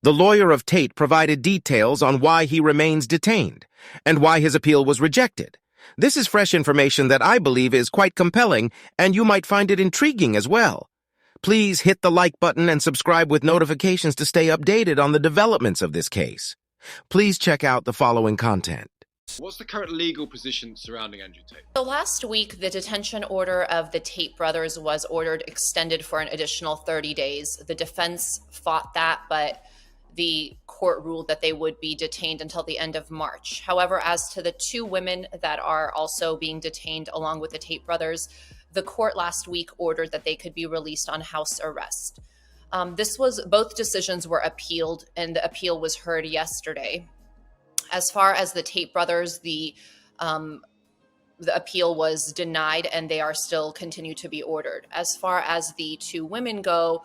The lawyer of Tate provided details on why he remains detained and why his appeal was rejected. This is fresh information that I believe is quite compelling, and you might find it intriguing as well. Please hit the like button and subscribe with notifications to stay updated on the developments of this case. Please check out the following content. What's the current legal position surrounding Andrew Tate? So last week, the detention order of the Tate brothers was ordered extended for an additional 30 days. The defense fought that, but the court ruled that they would be detained until the end of March. However, as to the two women that are also being detained along with the Tate brothers, the court last week ordered that they could be released on house arrest. Both decisions were appealed, and the appeal was heard yesterday. As far as the Tate brothers, the appeal was denied, and they are still continue to be ordered. As far as the two women go,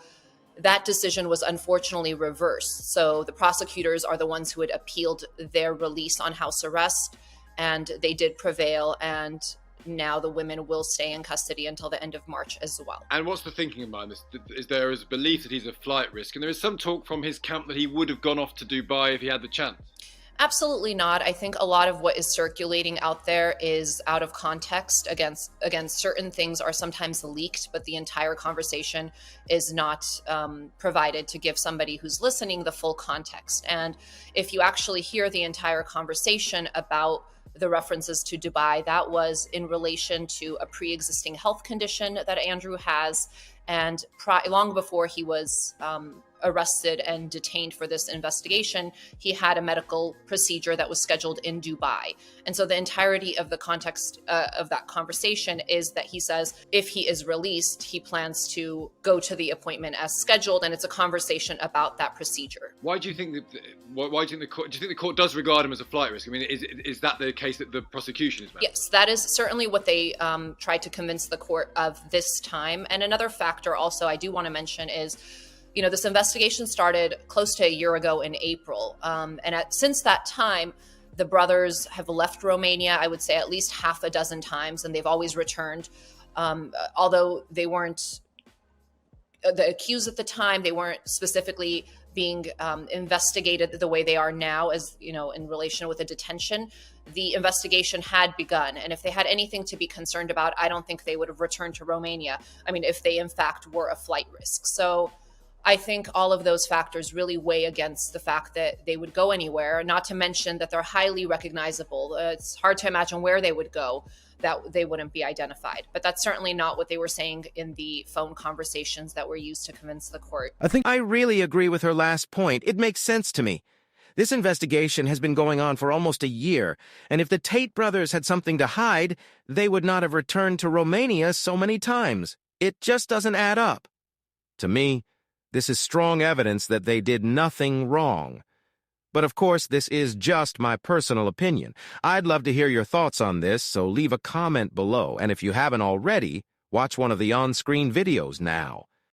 that decision was unfortunately reversed. So the prosecutors are the ones who had appealed their release on house arrest, and they did prevail, and now the women will stay in custody until the end of March as well. And what's the thinking behind this? There is a belief that he's a flight risk, and there is some talk from his camp that he would have gone off to Dubai if he had the chance. Absolutely not. I think a lot of what is circulating out there is out of context. Again, certain things are sometimes leaked, but the entire conversation is not provided to give somebody who's listening the full context. And if you actually hear the entire conversation about the references to Dubai, that was in relation to a pre-existing health condition that Andrew has. And long before he was arrested and detained for this investigation, he had a medical procedure that was scheduled in Dubai. And so the entirety of the context of that conversation is that he says if he is released, he plans to go to the appointment as scheduled, and it's a conversation about that procedure. Why do you think the court does regard him as a flight risk? I mean, is that the case that the prosecution is making? Yes, that is certainly what they tried to convince the court of this time. And another factor also I do want to mention is, this investigation started close to a year ago in April. Since that time, the brothers have left Romania, I would say at least half a dozen times, and they've always returned. Although they weren't the accused at the time, they weren't specifically being investigated the way they are now, as in relation with the detention. The investigation had begun, and if they had anything to be concerned about, I don't think they would have returned to Romania. I mean, if they in fact were a flight risk. So I think all of those factors really weigh against the fact that they would go anywhere, not to mention that they're highly recognizable. It's hard to imagine where they would go that they wouldn't be identified. But that's certainly not what they were saying in the phone conversations that were used to convince the court. I really agree with her last point. It makes sense to me. This investigation has been going on for almost a year, and if the Tate brothers had something to hide, they would not have returned to Romania so many times. It just doesn't add up. To me, this is strong evidence that they did nothing wrong. But of course, this is just my personal opinion. I'd love to hear your thoughts on this, so leave a comment below. And if you haven't already, watch one of the on-screen videos now.